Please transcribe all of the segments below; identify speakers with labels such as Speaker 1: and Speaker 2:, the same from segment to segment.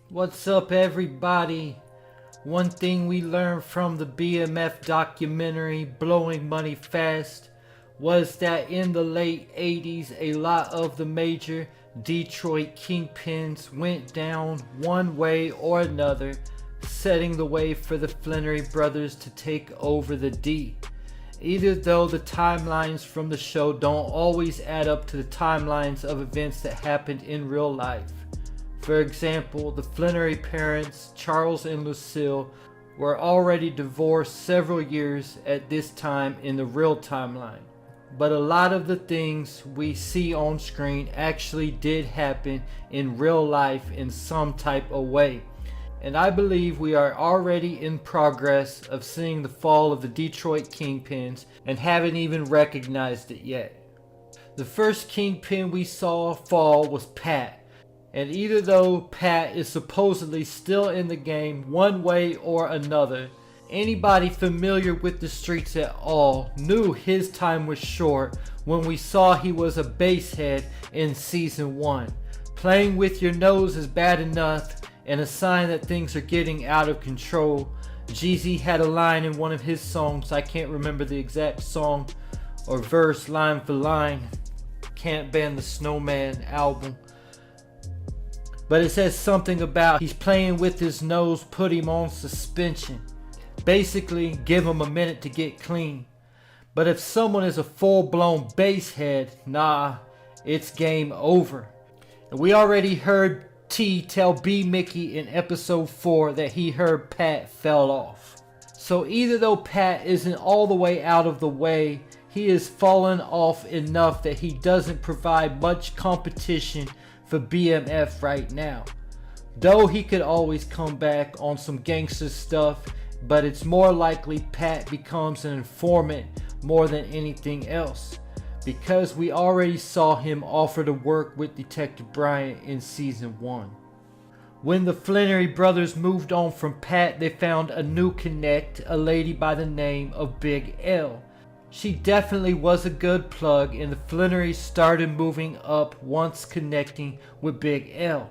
Speaker 1: What's up, everybody? One thing we learned from the BMF documentary Blowing Money Fast was that in the late 80s a lot of the major Detroit Kingpins went down one way or another, setting the way for the Flannery brothers to take over the D. Even though the timelines from the show don't always add up to the timelines of events that happened in real life. For example, the Flannery parents, Charles and Lucille, were already divorced several years at this time in the real timeline. But a lot of the things we see on screen actually did happen in real life in some type of way. And I believe we are already in progress of seeing the fall of the Detroit Kingpins and haven't even recognized it yet. The first Kingpin we saw fall was Pat. And even though Pat is supposedly still in the game one way or another, anybody familiar with the streets at all knew his time was short when we saw he was a basehead in season 1. Playing with your nose is bad enough and a sign that things are getting out of control. Jeezy had a line in one of his songs, I can't remember the exact song or verse line for line, Can't Ban the Snowman album. But it says something about he's playing with his nose, put him on suspension. Basically, give him a minute to get clean. But if someone is a full-blown basehead, nah, it's game over. And we already heard T tell B Mickey in episode 4 that he heard Pat fell off. So either though Pat isn't all the way out of the way, he is fallen off enough that he doesn't provide much competition for BMF right now. Though he could always come back on some gangster stuff, but it's more likely Pat becomes an informant more than anything else, because we already saw him offer to work with Detective Bryant in season 1. When the Flannery brothers moved on from Pat, they found a new connect, a lady by the name of Big L. She definitely was a good plug, and the Flannerys started moving up once connecting with Big L.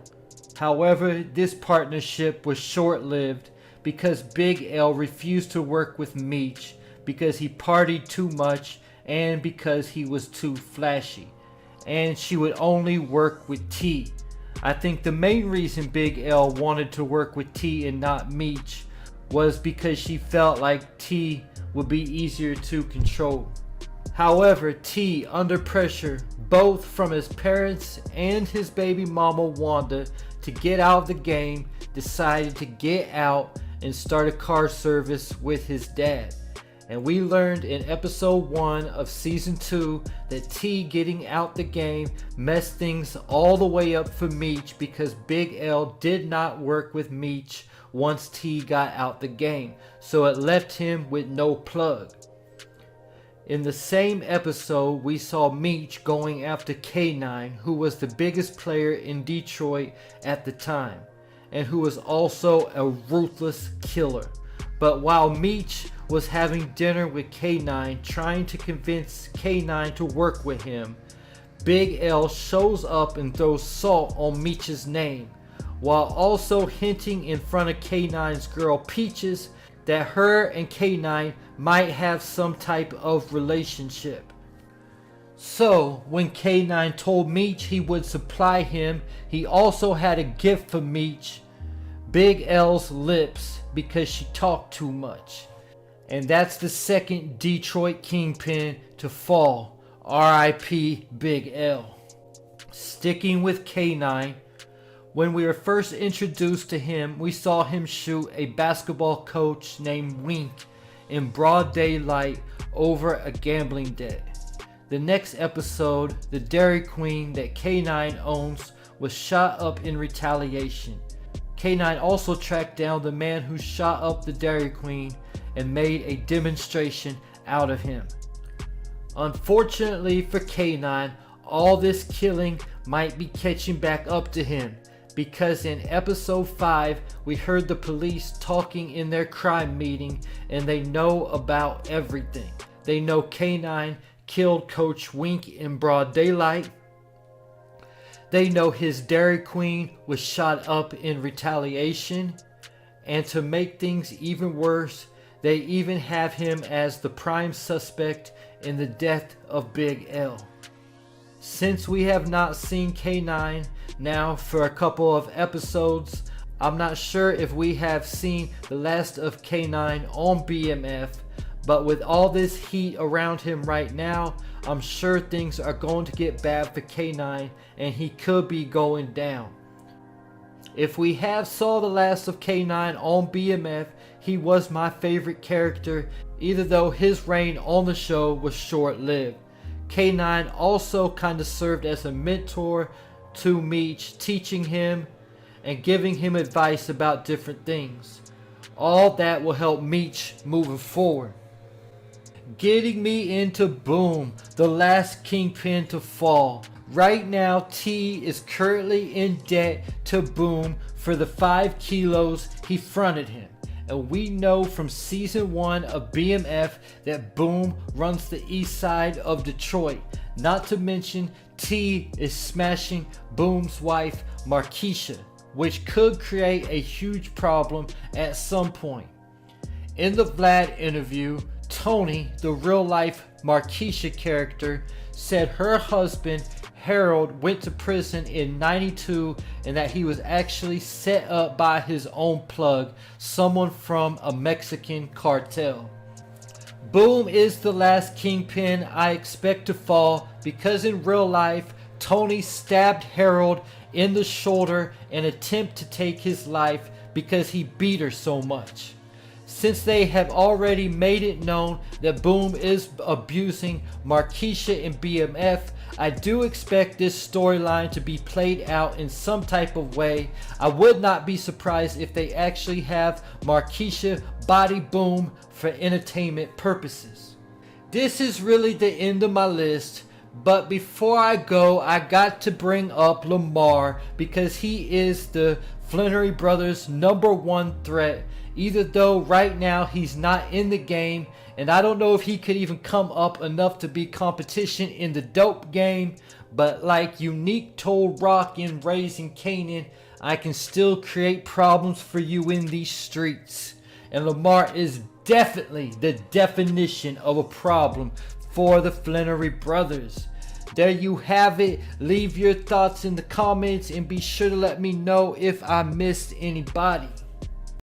Speaker 1: However, this partnership was short-lived because Big L refused to work with Meech because he partied too much and because he was too flashy. And she would only work with T. I think the main reason Big L wanted to work with T and not Meech was because she felt like T would be easier to control. However, T, under pressure, both from his parents and his baby mama Wanda, to get out of the game, decided to get out and start a car service with his dad. And we learned in episode 1 of season 2 that T getting out the game messed things all the way up for Meech because Big L did not work with Meech once T got out the game, so it left him with no plug. In the same episode, we saw Meech going after Canine, who was the biggest player in Detroit at the time, and who was also a ruthless killer. But while Meech was having dinner with Canine, trying to convince Canine to work with him, Big L shows up and throws salt on Meech's name, while also hinting in front of K9's girl Peaches that her and K9 might have some type of relationship. So when K9 told Meech he would supply him, he also had a gift for Meech, Big L's lips, because she talked too much. And that's the second Detroit Kingpin to fall, R.I.P. Big L. Sticking with K9, when we were first introduced to him, we saw him shoot a basketball coach named Wink in broad daylight over a gambling debt. The next episode, the Dairy Queen that K9 owns was shot up in retaliation. K9 also tracked down the man who shot up the Dairy Queen and made a demonstration out of him. Unfortunately for K9, all this killing might be catching back up to him, because in episode 5 we heard the police talking in their crime meeting and they know about everything. They know Canine killed Coach Wink in broad daylight. They know his Dairy Queen was shot up in retaliation. And to make things even worse, they even have him as the prime suspect in the death of Big L. Since we have not seen Canine now for a couple of episodes, I'm not sure if we have seen the last of Canine on BMF, but with all this heat around him right now, I'm sure things are going to get bad for Canine and he could be going down. If we have saw the last of Canine on BMF, he was my favorite character, even though his reign on the show was short-lived. Canine also kind of served as a mentor to Meech, teaching him and giving him advice about different things. All that will help Meech moving forward. Getting me into Boom, the last Kingpin to fall. Right now, T is currently in debt to Boom for the 5 kilos he fronted him. And we know from season 1 of BMF that Boom runs the east side of Detroit. Not to mention, T is smashing Boom's wife, Markeisha, which could create a huge problem at some point. In the Vlad interview, Tony, the real-life Markeisha character, said her husband Harold went to prison in '92 and that he was actually set up by his own plug, someone from a Mexican cartel. Boom is the last Kingpin I expect to fall because in real life, Tony stabbed Harold in the shoulder in an attempt to take his life because he beat her so much. Since they have already made it known that Boom is abusing Markeisha in BMF, I do expect this storyline to be played out in some type of way. I would not be surprised if they actually have Markeisha body Boom for entertainment purposes. This is really the end of my list, but before I go, I got to bring up Lamar because he is the Flannery brothers' #1 threat. Even though right now he's not in the game, and I don't know if he could even come up enough to be competition in the dope game, but like Unique told Rock in Raising Kanan, I can still create problems for you in these streets. And Lamar is definitely the definition of a problem for the Flannery brothers. There you have it. Leave your thoughts in the comments and be sure to let me know if I missed anybody.